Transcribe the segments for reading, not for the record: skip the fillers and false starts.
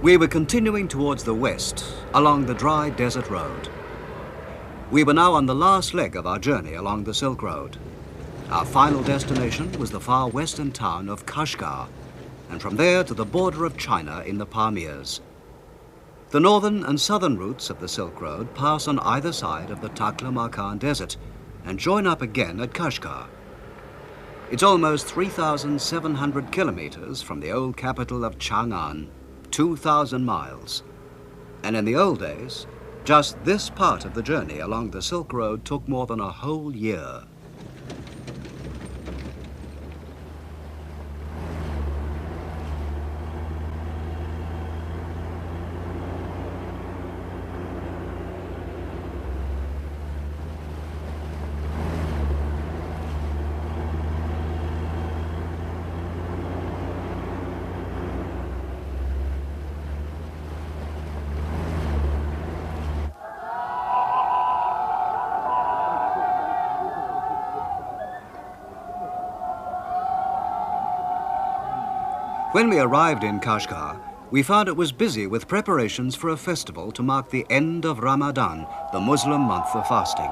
We were continuing towards the west along the dry desert road. We were now on the last leg of our journey along the Silk Road. Our final destination was the far western town of Kashgar, and from there to the border of China in the Pamirs. The northern and southern routes of the Silk Road pass on either side of the Taklamakan Desert and join up again at Kashgar. It's almost 3,700 kilometers from the old capital of Chang'an, 2,000 miles. And in the old days, just this part of the journey along the Silk Road took more than a whole year. When we arrived in Kashgar, we found it was busy with preparations for a festival to mark the end of Ramadan, the Muslim month of fasting.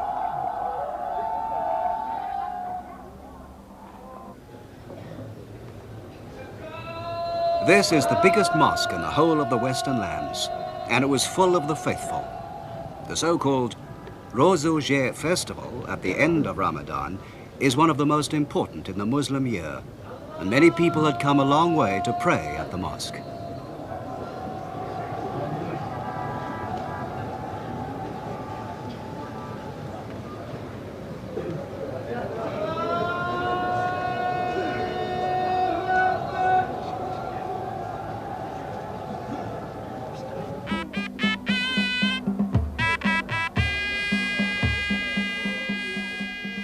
This is the biggest mosque in the whole of the Western lands, and it was full of the faithful. The so-called Rozuje festival at the end of Ramadan is one of the most important in the Muslim year, and many people had come a long way to pray at the mosque.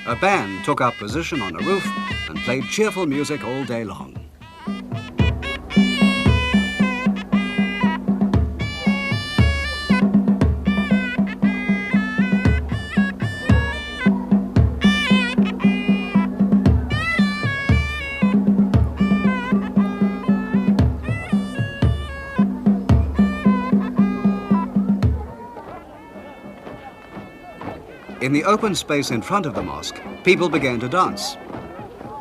A band took up position on a roof and played cheerful music all day long. In the open space in front of the mosque, people began to dance.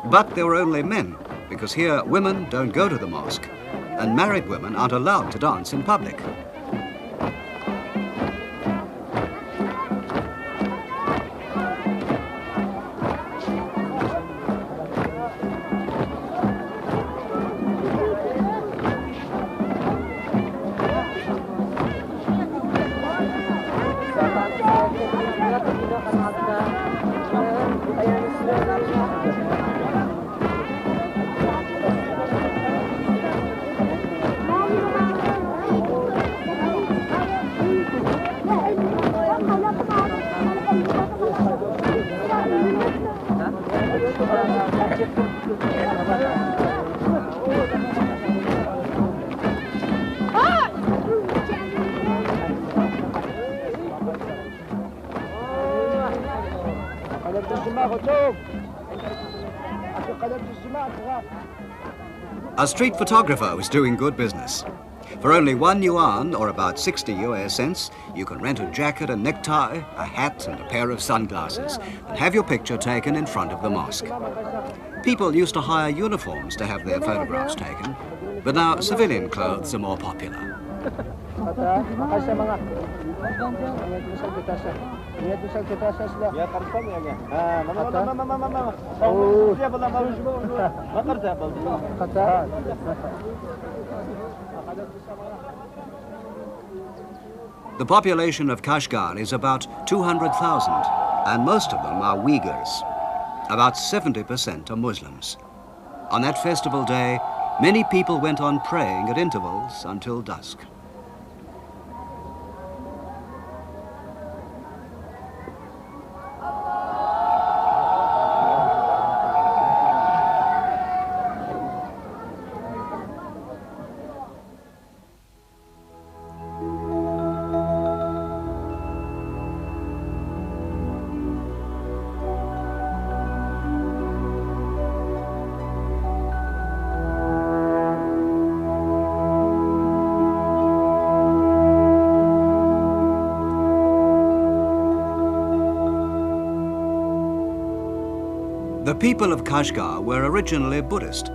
But they were only men, because here women don't go to the mosque, and married women aren't allowed to dance in public. A street photographer was doing good business. For only 1 yuan, or about 60 US cents, you can rent a jacket, a necktie, a hat and a pair of sunglasses and have your picture taken in front of the mosque. People used to hire uniforms to have their photographs taken, but now civilian clothes are more popular. The population of Kashgar is about 200,000, and most of them are Uyghurs. About 70% are Muslims. On that festival day, many people went on praying at intervals until dusk. people of Kashgar were originally Buddhist,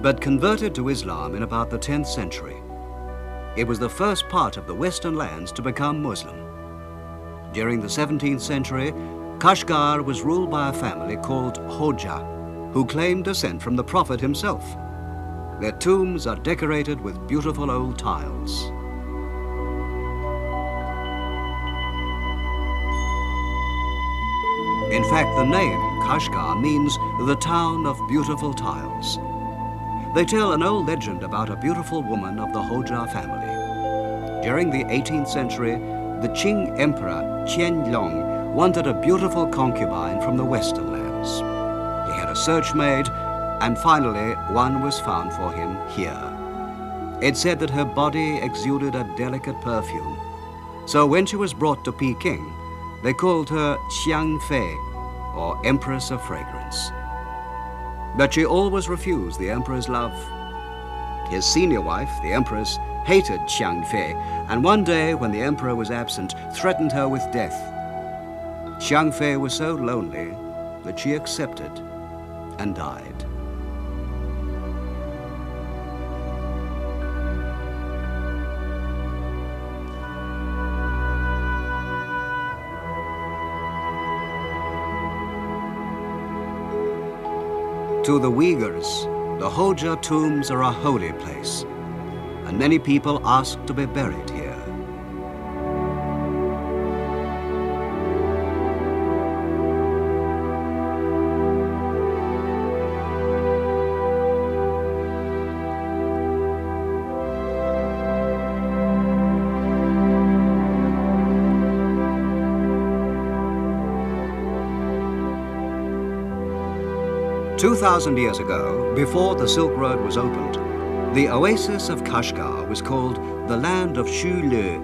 but converted to Islam in about the 10th century. It was the first part of the Western lands to become Muslim. During the 17th century, Kashgar was ruled by a family called Hoja, who claimed descent from the Prophet himself. Their tombs are decorated with beautiful old tiles. In fact, the name Kashgar means the town of beautiful tiles. They tell an old legend about a beautiful woman of the Hoja family. During the 18th century, the Qing Emperor Qianlong wanted a beautiful concubine from the Western lands. He had a search made, and finally one was found for him here. It said that her body exuded a delicate perfume. So when she was brought to Peking, they called her Xiang Fei, or Empress of Fragrance. But she always refused the emperor's love. His senior wife, the empress, hated Xiang Fei, and one day when the emperor was absent, threatened her with death. Xiang Fei was so lonely that she accepted and died. To the Uyghurs, the Hoja tombs are a holy place, and many people ask to be buried here. "2,000 years ago, before the Silk Road was opened, the oasis of Kashgar was called the land of Shule.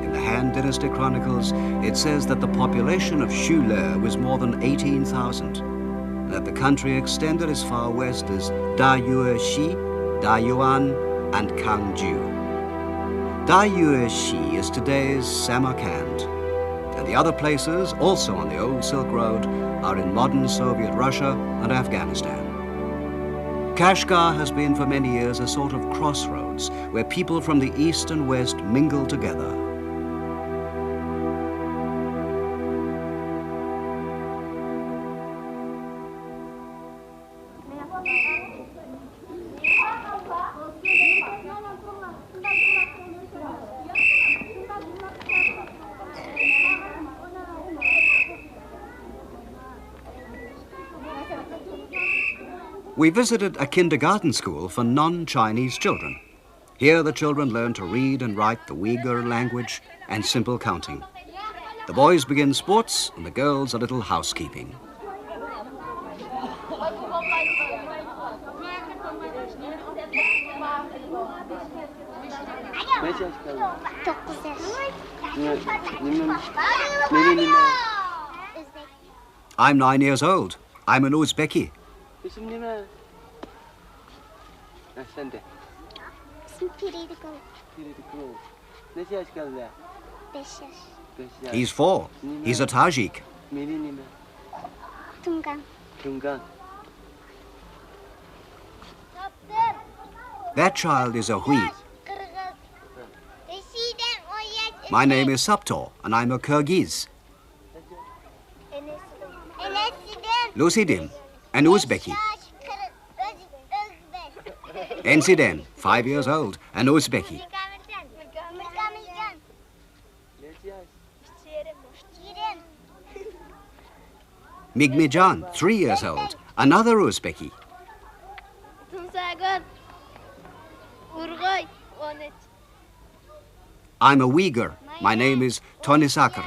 In the Han Dynasty Chronicles, it says that the population of Shule was more than 18,000, and that the country extended as far west as Dayueshi, Dayuan, and Kangju. Dayueshi is today's Samarkand, and the other places, also on the old Silk Road, are in modern Soviet Russia and Afghanistan. Kashgar has been for many years a sort of crossroads where people from the east and west mingle together. We visited a kindergarten school for non-Chinese children. Here the children learn to read and write the Uyghur language and simple counting. The boys begin sports and the girls a little housekeeping. I'm 9 years old. I'm an Uzbeki. İsim ne? Sen de. İsim Piridikul. Piridikul. Ne yaş kaldı? 5 yaş. 5 yaş. He's 4. He's a Tajik. Meri ne? Tungan. Tungan. That child is a Hui. My name is Saptor, and I'm a Kyrgyz. Lusidim, an Uzbeki. Ensiden, 5 years old, an Uzbeki. Migmijan, 3 years old, another Uzbeki. I'm a Uyghur. My name is Tonisakar.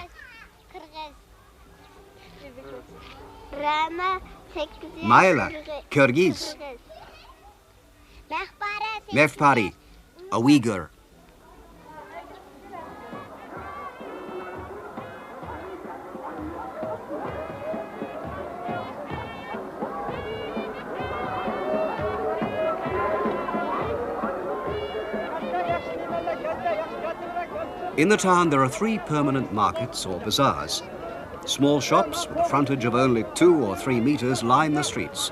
Mayla, Kyrgyz. Mefpari, a Uyghur. In the town, there are 3 permanent markets or bazaars. Small shops with a frontage of only 2 or 3 meters line the streets.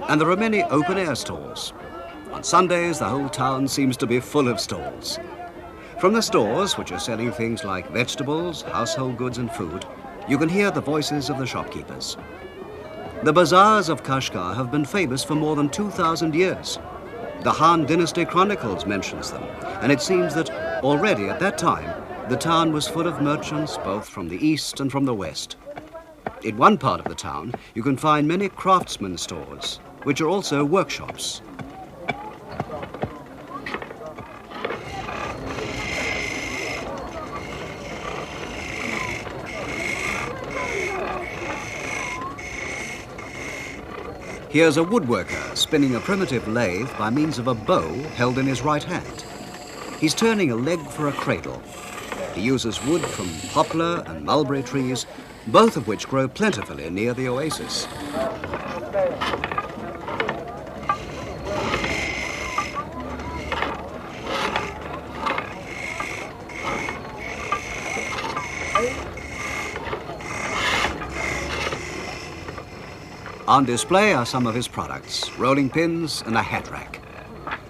And there are many open-air stalls. On Sundays, the whole town seems to be full of stalls. From the stores, which are selling things like vegetables, household goods and food, you can hear the voices of the shopkeepers. The bazaars of Kashgar have been famous for more than 2,000 years. The Han Dynasty Chronicles mentions them, and it seems that already at that time, the town was full of merchants both from the east and from the west. In one part of the town, you can find many craftsman stores, which are also workshops. Here's a woodworker spinning a primitive lathe by means of a bow held in his right hand. He's turning a leg for a cradle. He uses wood from poplar and mulberry trees, both of which grow plentifully near the oasis. On display are some of his products, rolling pins and a hat rack.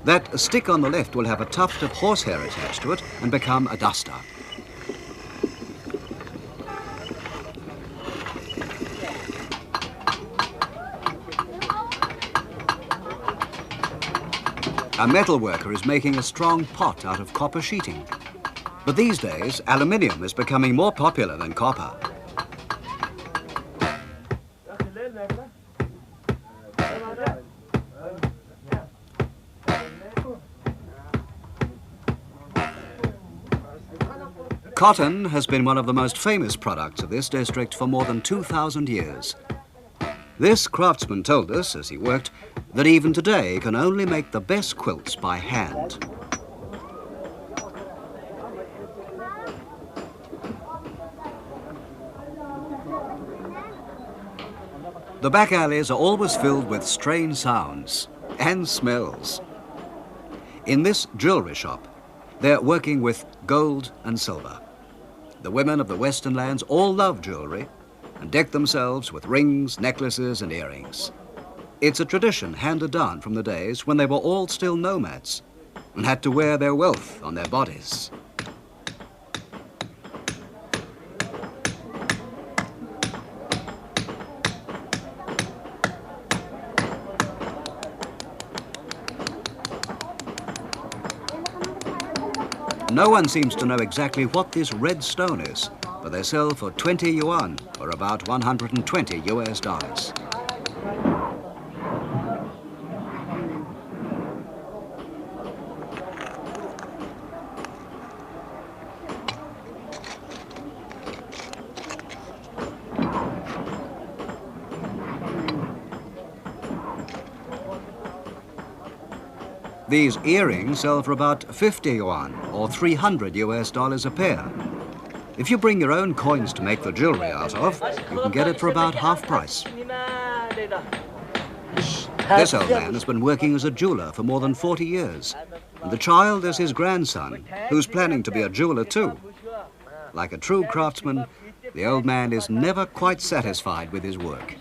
That stick on the left will have a tuft of horsehair attached to it and become a duster. A metal worker is making a strong pot out of copper sheeting. But these days, aluminium is becoming more popular than copper. Cotton has been one of the most famous products of this district for more than 2,000 years. This craftsman told us, as he worked, that even today he can only make the best quilts by hand. The back alleys are always filled with strange sounds and smells. In this jewelry shop, they're working with gold and silver. The women of the Western lands all love jewelry and deck themselves with rings, necklaces and earrings. It's a tradition handed down from the days when they were all still nomads and had to wear their wealth on their bodies. No one seems to know exactly what this red stone is, but they sell for 20 yuan, or about 120 US dollars. These earrings sell for about 50 yuan, or 300 US dollars a pair. If you bring your own coins to make the jewelry out of, you can get it for about half price. This old man has been working as a jeweler for more than 40 years. And the child is his grandson, who's planning to be a jeweler too. Like a true craftsman, the old man is never quite satisfied with his work.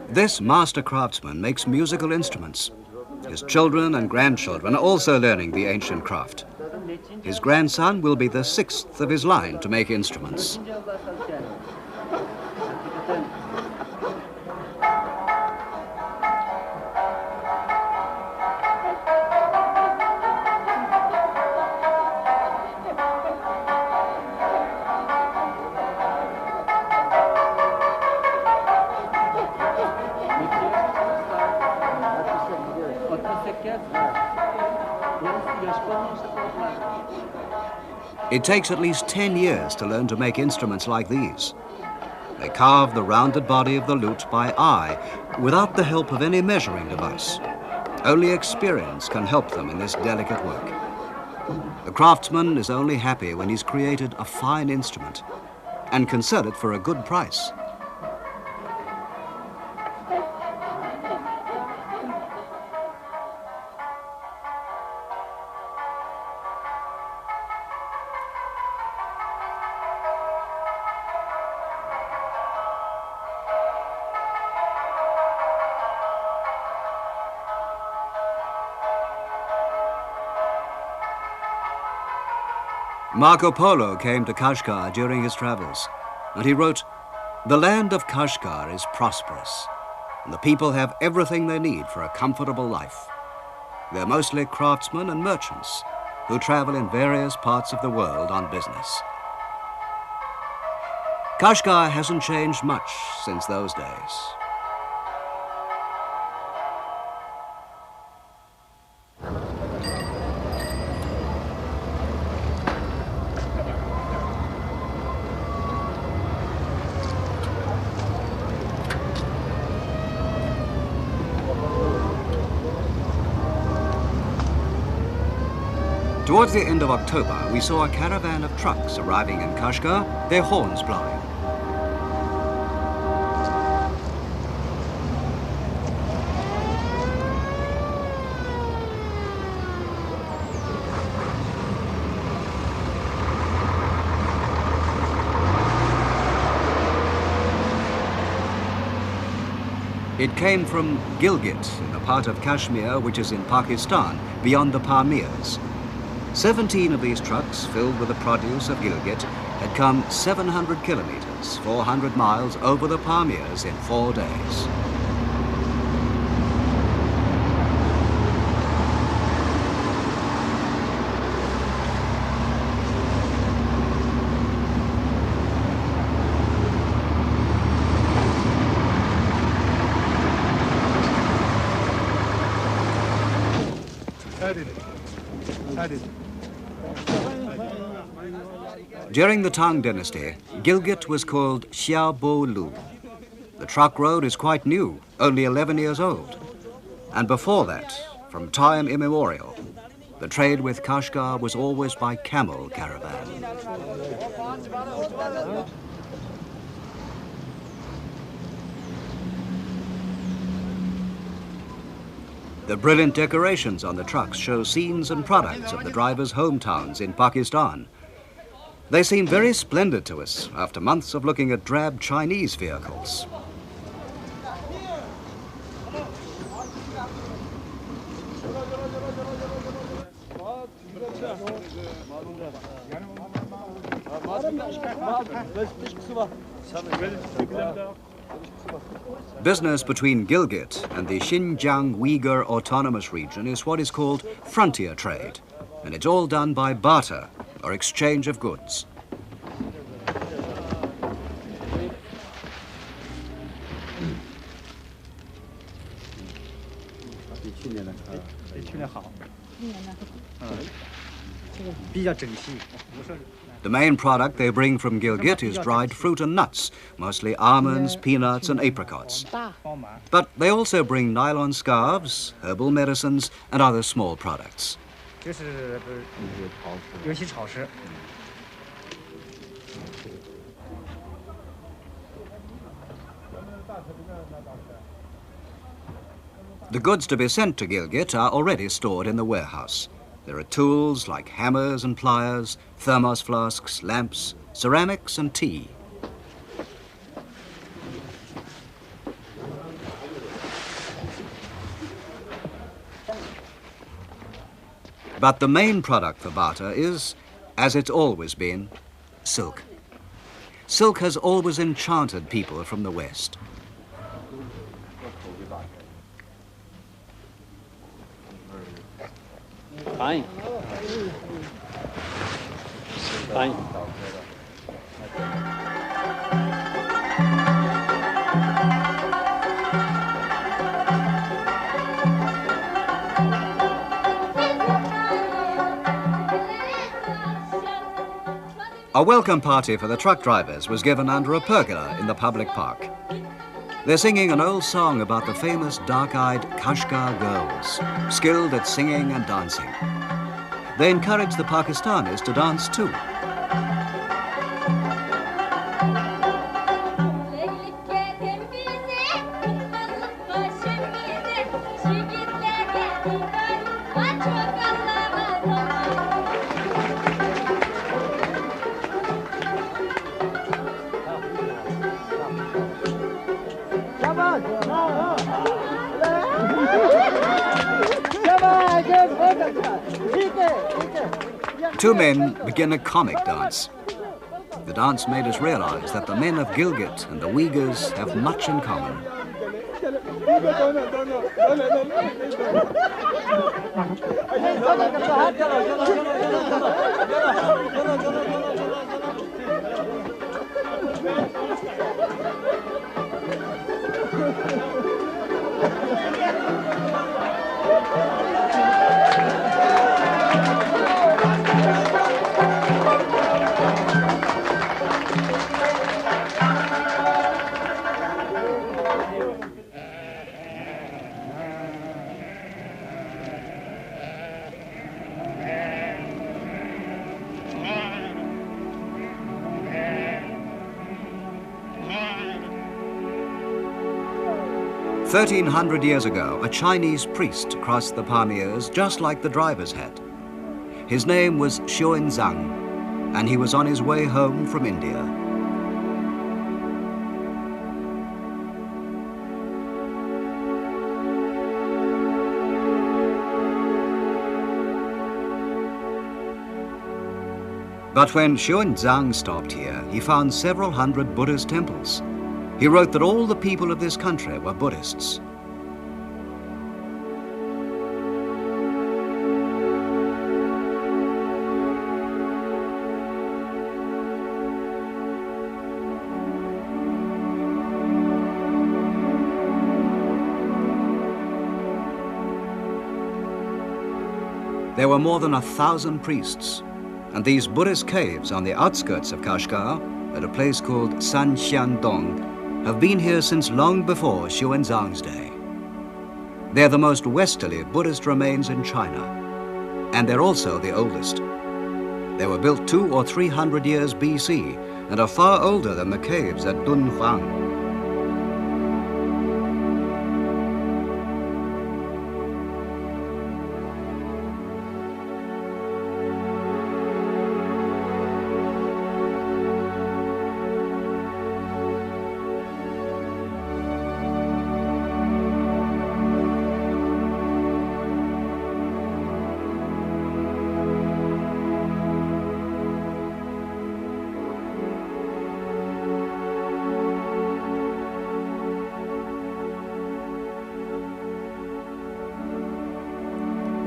This master craftsman makes musical instruments. His children and grandchildren are also learning the ancient craft. His grandson will be the 6th of his line to make instruments. It takes at least 10 years to learn to make instruments like these. They carve the rounded body of the lute by eye, without the help of any measuring device. Only experience can help them in this delicate work. The craftsman is only happy when he's created a fine instrument and can sell it for a good price. Marco Polo came to Kashgar during his travels, and he wrote, "The land of Kashgar is prosperous, and the people have everything they need for a comfortable life. They're mostly craftsmen and merchants who travel in various parts of the world on business." Kashgar hasn't changed much since those days. Towards the end of October, we saw a caravan of trucks arriving in Kashgar, their horns blowing. It came from Gilgit, in the part of Kashmir which is in Pakistan, beyond the Pamirs. 17 of these trucks, filled with the produce of Gilgit, had come 700 kilometers, 400 miles over the Pamirs in 4 days. During the Tang dynasty, Gilgit was called Xiaobo-lu. The truck road is quite new, only 11 years old. And before that, from time immemorial, the trade with Kashgar was always by camel caravan. The brilliant decorations on the trucks show scenes and products of the drivers' hometowns in Pakistan. They seem very splendid to us after months of looking at drab Chinese vehicles. Business between Gilgit and the Xinjiang Uyghur Autonomous Region is what is called frontier trade, and it's all done by barter, or exchange of goods. The main product they bring from Gilgit is dried fruit and nuts, mostly almonds, peanuts and apricots. But they also bring nylon scarves, herbal medicines and other small products. The goods to be sent to Gilgit are already stored in the warehouse. There are tools like hammers and pliers, thermos flasks, lamps, ceramics and tea. But the main product for barter is, as it's always been, silk. Silk has always enchanted people from the West. Fine. Fine. A welcome party for the truck drivers was given under a pergola in the public park. They're singing an old song about the famous dark-eyed Kashgar girls, skilled at singing and dancing. They encourage the Pakistanis to dance too. Two men begin a comic dance. The dance made us realize that the men of Gilgit and the Uyghurs have much in common. "1,300 years ago, a Chinese priest crossed the Pamirs just like the drivers had. His name was Xuanzang, and he was on his way home from India. But when Xuanzang stopped here, he found several hundred Buddhist temples. He wrote that all the people of this country were Buddhists. There were more than 1,000 priests, and these Buddhist caves on the outskirts of Kashgar, at a place called Sanxiandong, have been here since long before Xuanzang's day. They're the most westerly Buddhist remains in China, and they're also the oldest. They were built 200 or 300 years BC and are far older than the caves at Dunhuang.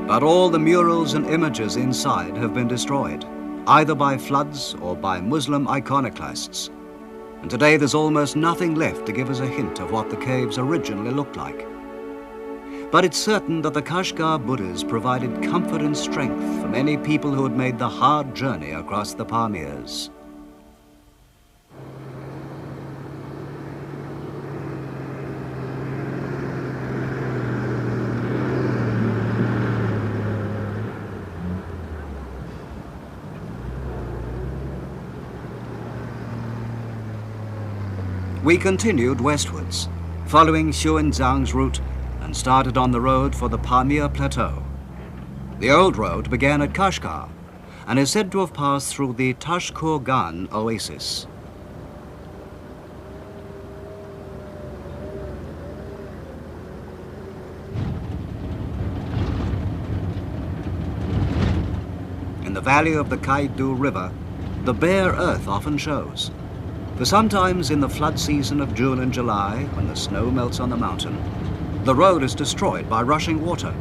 But all the murals and images inside have been destroyed, either by floods or by Muslim iconoclasts. And today there's almost nothing left to give us a hint of what the caves originally looked like. But it's certain that the Kashgar Buddhas provided comfort and strength for many people who had made the hard journey across the Pamirs. We continued westwards, following Xuanzang's route, and started on the road for the Pamir Plateau. The old road began at Kashgar and is said to have passed through the Tashkurgan oasis. In the valley of the Kaidu River, the bare earth often shows. For sometimes in the flood season of June and July, when the snow melts on the mountain, the road is destroyed by rushing water.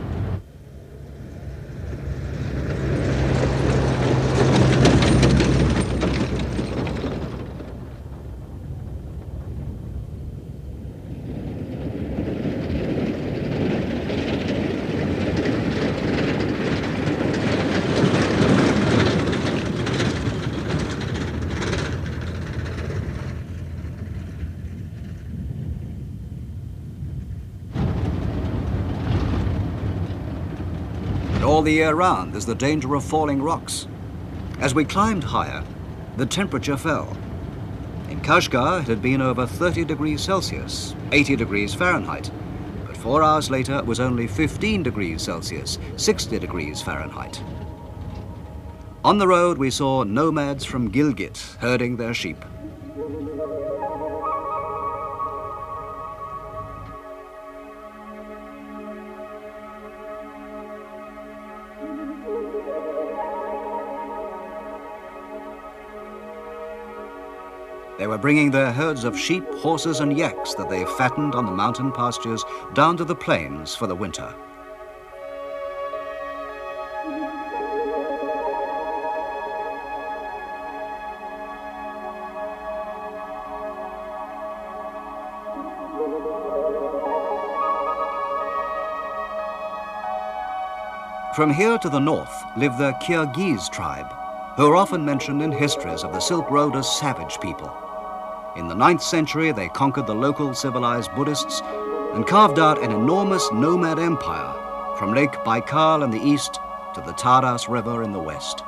All the year round, there's the danger of falling rocks. As we climbed higher, the temperature fell. In Kashgar, it had been over 30 degrees Celsius, 80 degrees Fahrenheit. But 4 hours later, it was only 15 degrees Celsius, 60 degrees Fahrenheit. On the road, we saw nomads from Gilgit herding their sheep. They were bringing their herds of sheep, horses and yaks that they fattened on the mountain pastures down to the plains for the winter. From here to the north live the Kyrgyz tribe, who are often mentioned in histories of the Silk Road as savage people. In the 9th century, they conquered the local civilized Buddhists and carved out an enormous nomad empire from Lake Baikal in the east to the Taras River in the west.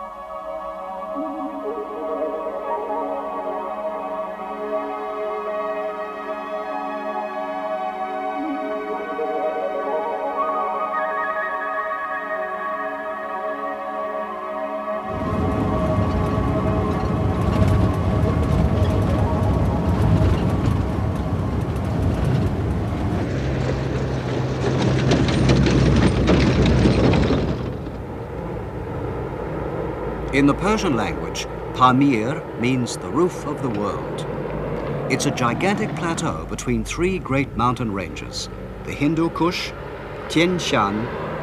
In the Persian language, Pamir means the roof of the world. It's a gigantic plateau between 3 great mountain ranges, the Hindu Kush, Tian Shan,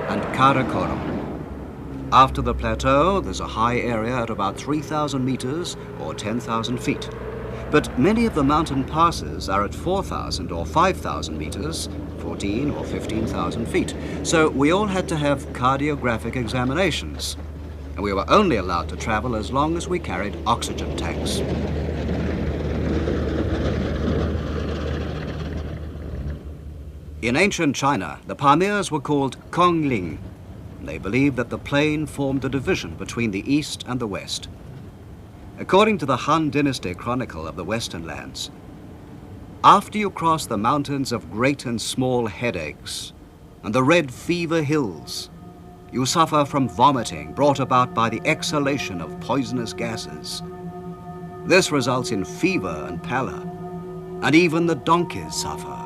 and Karakoram. After the plateau, there's a high area at about 3,000 meters or 10,000 feet. But many of the mountain passes are at 4,000 or 5,000 meters, 14 or 15,000 feet. So we all had to have cardiographic examinations. And we were only allowed to travel as long as we carried oxygen tanks. In ancient China, the Pamirs were called Kongling. They believed that the plain formed a division between the east and the west. According to the Han Dynasty Chronicle of the Western Lands, after you cross the mountains of great and small headaches and the red fever hills, you suffer from vomiting brought about by the exhalation of poisonous gases. This results in fever and pallor, and even the donkeys suffer.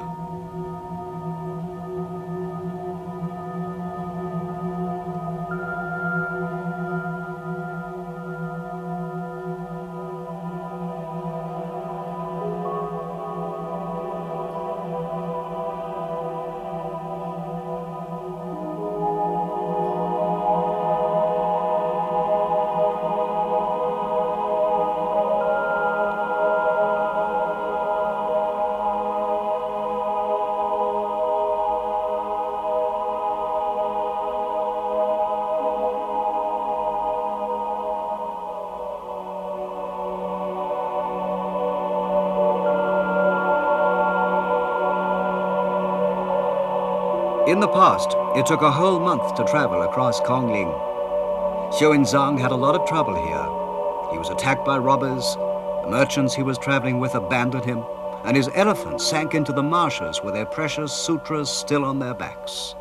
In the past, it took a whole month to travel across Kongling. Xuanzang had a lot of trouble here. He was attacked by robbers, the merchants he was traveling with abandoned him, and his elephants sank into the marshes with their precious sutras still on their backs.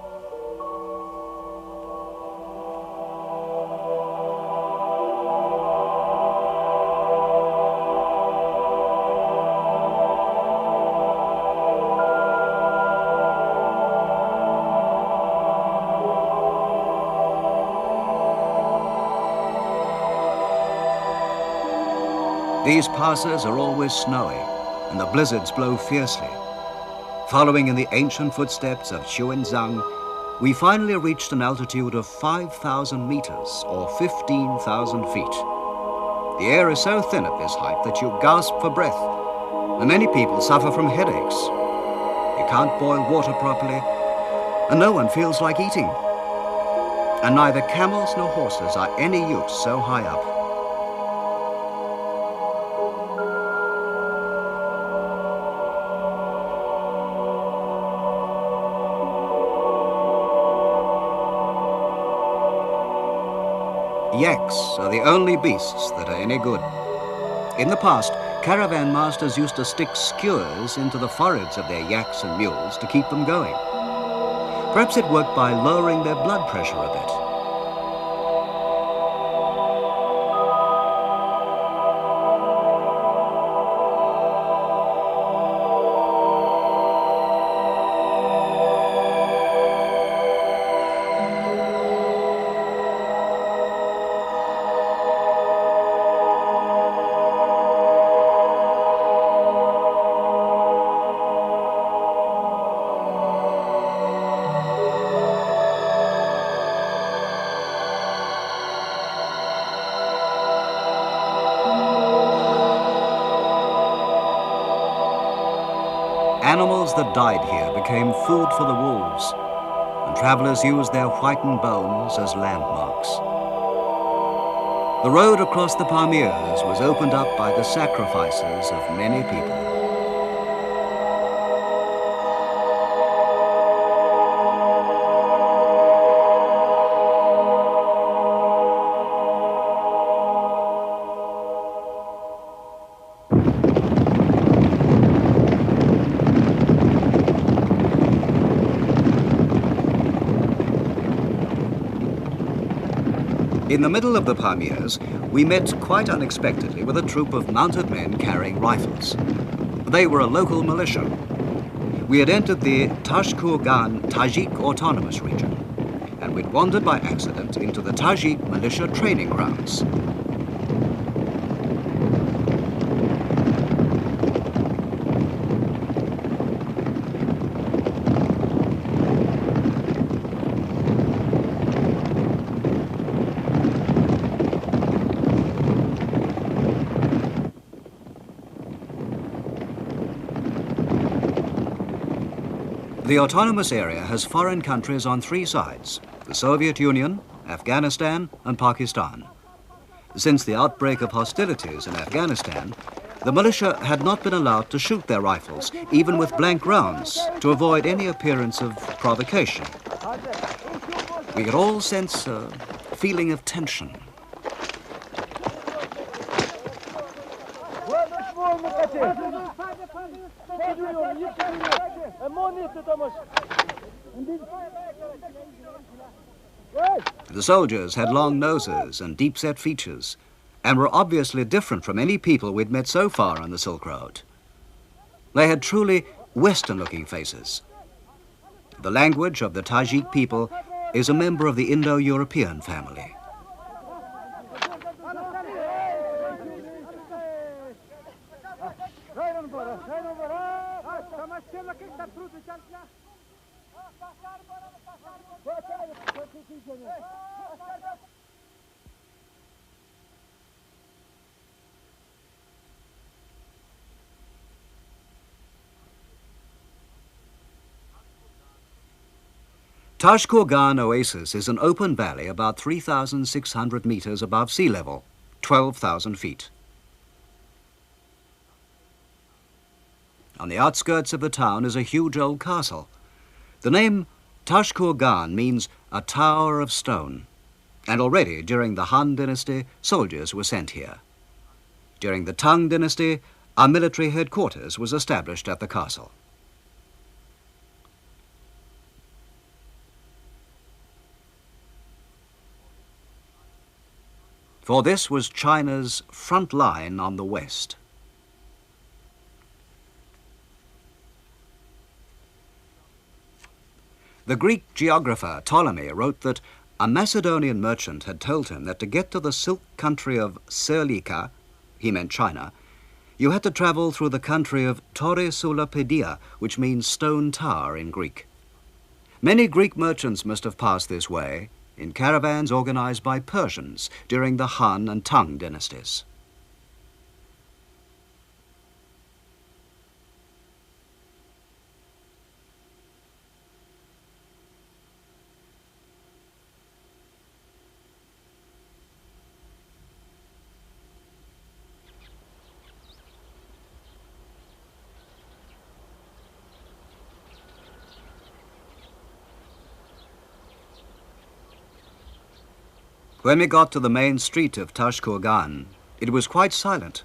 These passes are always snowy, and the blizzards blow fiercely. Following in the ancient footsteps of Xuanzang, we finally reached an altitude of 5,000 meters, or 15,000 feet. The air is so thin at this height that you gasp for breath, and many people suffer from headaches. You can't boil water properly, and no one feels like eating. And neither camels nor horses are any use so high up. Yaks are the only beasts that are any good. In the past, caravan masters used to stick skewers into the foreheads of their yaks and mules to keep them going. Perhaps it worked by lowering their blood pressure a bit. Animals that died here became food for the wolves, and travelers used their whitened bones as landmarks. The road across the Pamirs was opened up by the sacrifices of many people. In the middle of the Pamirs, we met quite unexpectedly with a troop of mounted men carrying rifles. They were a local militia. We had entered the Tashkurgan Tajik Autonomous Region, and we'd wandered by accident into the Tajik militia training grounds. The autonomous area has foreign countries on three sides: the Soviet Union, Afghanistan, and Pakistan. Since the outbreak of hostilities in Afghanistan, the militia had not been allowed to shoot their rifles, even with blank rounds, to avoid any appearance of provocation. We could all sense a feeling of tension. The soldiers had long noses and deep-set features, and were obviously different from any people we'd met so far on the Silk Road. They had truly Western-looking faces. The language of the Tajik people is a member of the Indo-European family. Tashkurgan Oasis is an open valley about 3,600 meters above sea level, 12,000 feet. On the outskirts of the town is a huge old castle. The name Tashkurgan means a tower of stone, and already during the Han dynasty, soldiers were sent here. During the Tang dynasty, our military headquarters was established at the castle. For this was China's front line on the west. The Greek geographer Ptolemy wrote that a Macedonian merchant had told him that to get to the silk country of Serlika, he meant China, you had to travel through the country of Torre sulla Pedia, which means stone tower in Greek. Many Greek merchants must have passed this way, in caravans organized by Persians during the Han and Tang dynasties. When we got to the main street of Tashkurgan, it was quite silent,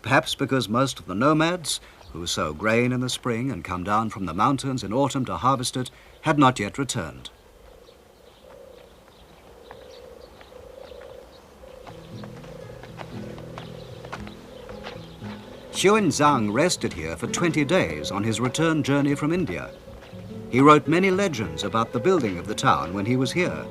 perhaps because most of the nomads, who sow grain in the spring and come down from the mountains in autumn to harvest it, had not yet returned. Xuanzang rested here for 20 days on his return journey from India. He wrote many legends about the building of the town when he was here.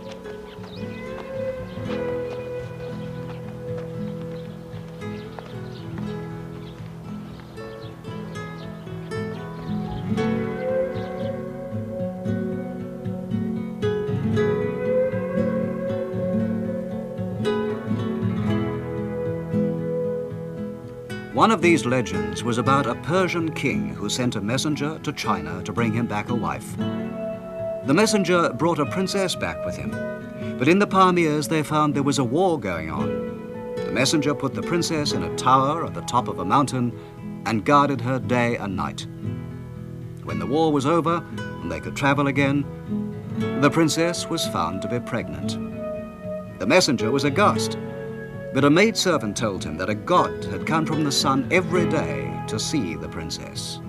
One of these legends was about a Persian king who sent a messenger to China to bring him back a wife. The messenger brought a princess back with him, but in the Pamirs they found there was a war going on. The messenger put the princess in a tower at the top of a mountain and guarded her day and night. When the war was over and they could travel again, the princess was found to be pregnant. The messenger was aghast, but a maidservant told him that a god had come from the sun every day to see the princess.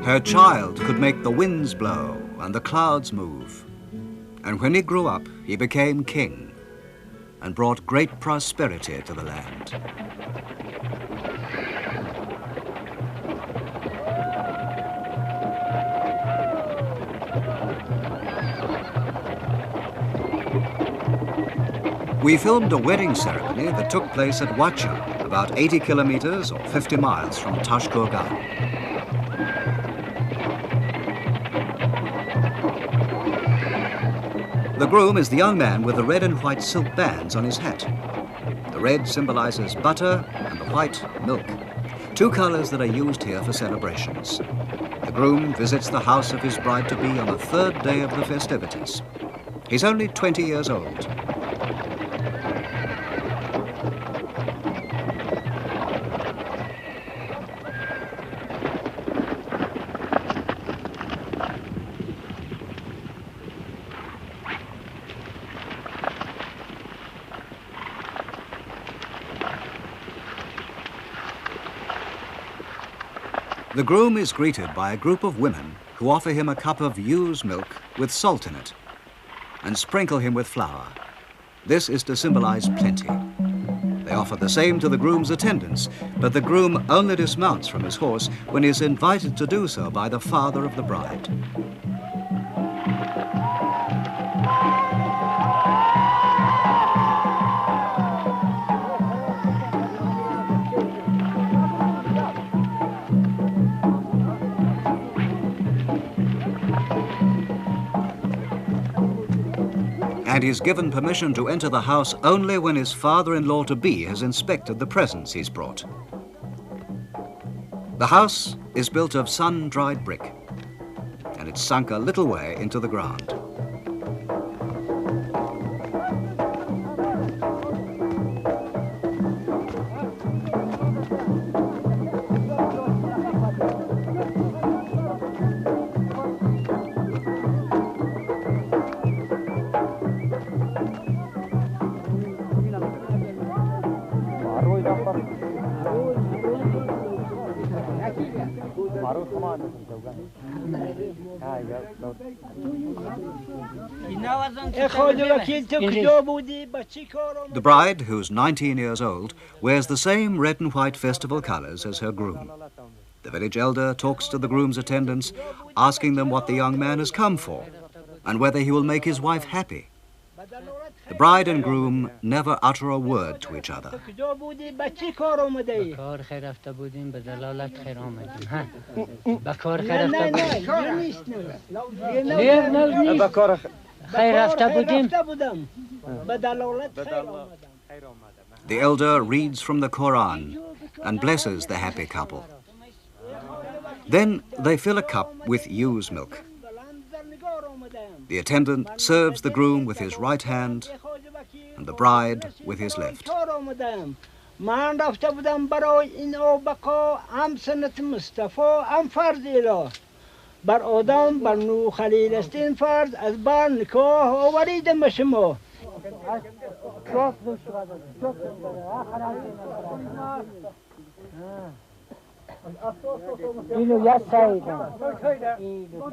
Her child could make the winds blow and the clouds move. And when he grew up, he became king and brought great prosperity to the land. We filmed a wedding ceremony that took place at Wacha, about 80 kilometers or 50 miles from Tashkurgan. The groom is the young man with the red and white silk bands on his hat. The red symbolizes butter and the white, milk, two colors that are used here for celebrations. The groom visits the house of his bride-to-be on the third day of the festivities. He's only 20 years old. The groom is greeted by a group of women who offer him a cup of ewe's milk with salt in it and sprinkle him with flour. This is to symbolize plenty. They offer the same to the groom's attendants, but the groom only dismounts from his horse when he is invited to do so by the father of the bride. And he's given permission to enter the house only when his father-in-law-to-be has inspected the presents he's brought. The house is built of sun-dried brick, and it's sunk a little way into the ground. The bride, who's 19 years old, wears the same red and white festival colors as her groom. The village elder talks to the groom's attendants, asking them what the young man has come for and whether he will make his wife happy. The bride and groom never utter a word to each other. The elder reads from the Quran and blesses the happy couple. Then they fill a cup with ewe's milk. The attendant serves the groom with his right hand and the bride with his left. من رفته بودم برای این او بقا هم سنت مصطفی هم فرض اله بر آدم بر نو خلیل است این فرض از بر نکاح آوریدم به شما اینو یا سایدم اینو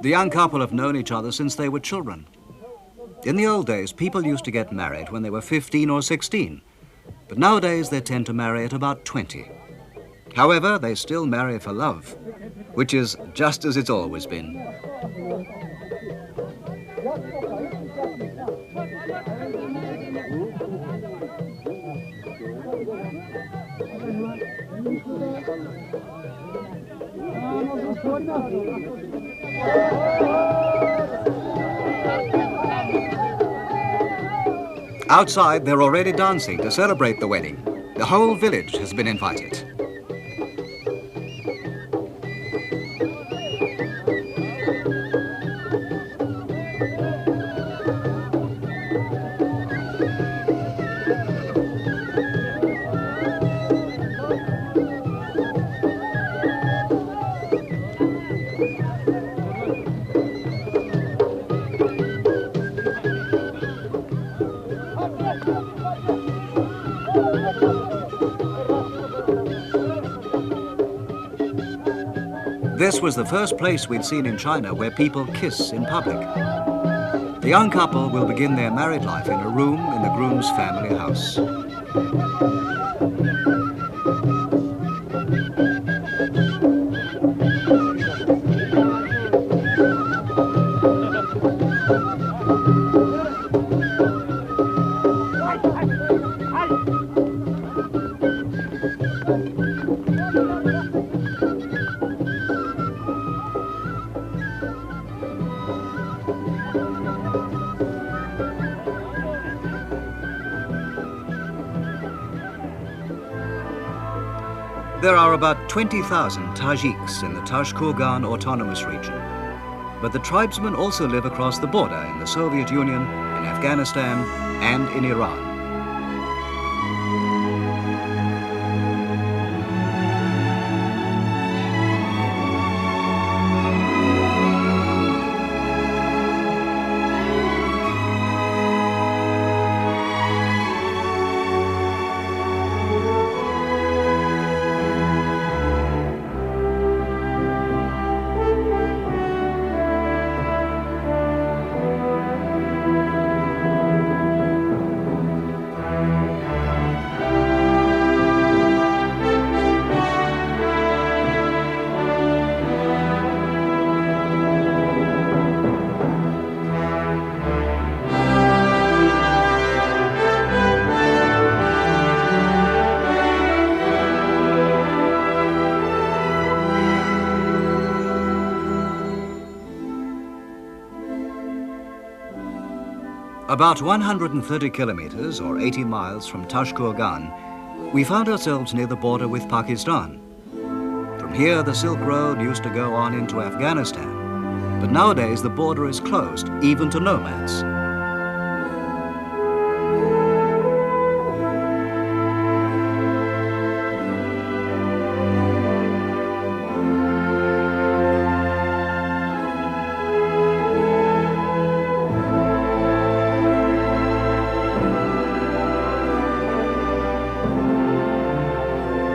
The young couple have known each other since they were children. In the old days, people used to get married when they were 15 or 16, but nowadays they tend to marry at about 20. However, they still marry for love, which is just as it's always been. Outside, they're already dancing to celebrate the wedding. The whole village has been invited. This was the first place we'd seen in China where people kiss in public. The young couple will begin their married life in a room in the groom's family house. There are about 20,000 Tajiks in the Tashkurgan Autonomous Region. But the tribesmen also live across the border in the Soviet Union, in Afghanistan, and in Iran. About 130 kilometers or 80 miles from Tashkurgan, we found ourselves near the border with Pakistan. From here, the Silk Road used to go on into Afghanistan, but nowadays the border is closed, even to nomads.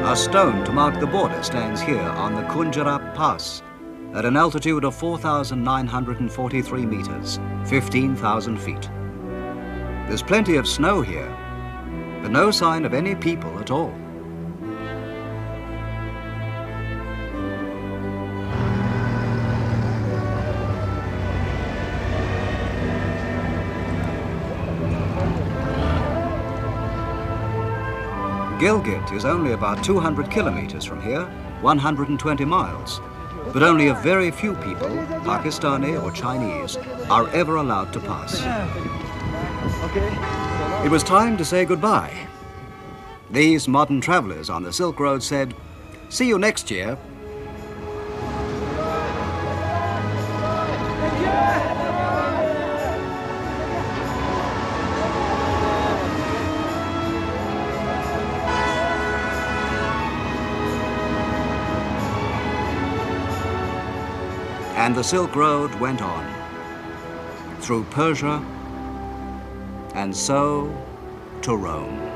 A stone to mark the border stands here on the Kunjarap Pass at an altitude of 4,943 meters, 15,000 feet. There's plenty of snow here, but no sign of any people at all. Gilgit is only about 200 kilometers from here, 120 miles. But only a very few people, Pakistani or Chinese, are ever allowed to pass. It was time to say goodbye. These modern travelers on the Silk Road said, "See you next year." And the Silk Road went on, through Persia, And so to Rome.